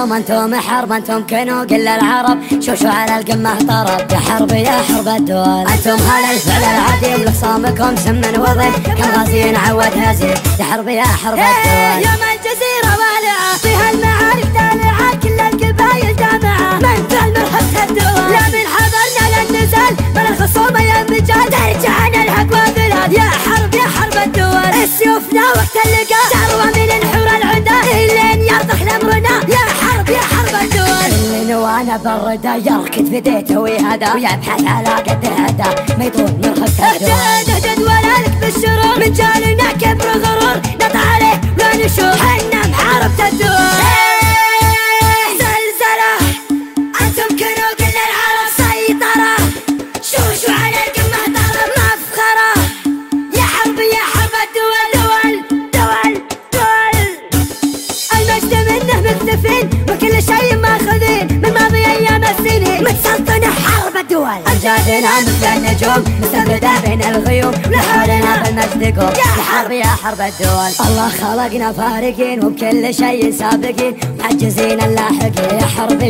انتم حرب، انتم كنوا قل العرب، شوشوا على القمة طرب، يا حرب يا حرب الدول. انتم هذا الفعل العديم لخصامكم سم وضم، كالغازيين عود هزيم، يا حرب يا حرب الدول. يوم الجزيرة والعة فيها المعارك تالعة، كل القبايل جامعة من فعل مرحبة الدول. لا من حضرنا للنزال من الخصومة يا الرجال، ترجعنا الحق والبلاد، يا حرب الدول. السيوفنا وقت اللقاء تروى من الحور العدا، اللين يرضخ لامرنا، يا حرب الدول. اللي نوانا بالردى يركض في ديته ويهدى، ويبحث على قد الهدى ما يطول مرحبة الدول. اهدد ولا لك بالشرور، من جالنا كبر غرور، نطع عليه ولا نشوف، حنا محاربة الدول. زلزلة انتم كنوا قل العرب، سيطرة شوشوا على القمة طرب، مفخرة يا حرب الدول. المجد منه مكتفين وكل شيء ماخذين من ماضي ايام السنين، متسلطنة حرب الدول. امجادنا مثل النجوم مستبردة بين الغيوم، لحولنا بالمجد قوم، يا حرب الدول. الله خلقنا فارقين وبكل شيء سابقين، محجزين اللاحقين، يا حرب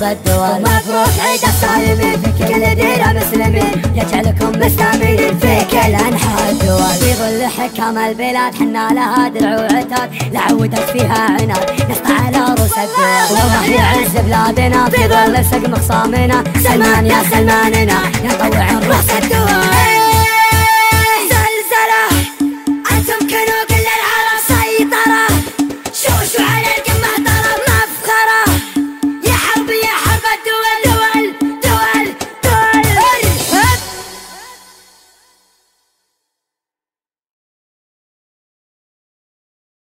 الدول. مبروك عيد الصايمين في كل ديرة مسلمين، يجعلكم مستعملين في كل انحاء الدول. في ظل حكام البلاد حنا لها درع وعتاد، لعودت فيها عناد نسطع على رؤوس الدول. والله يعز بلادنا في ظل سقم خصامنا، سلمان يا سلماننا يطوع رؤوس الدول.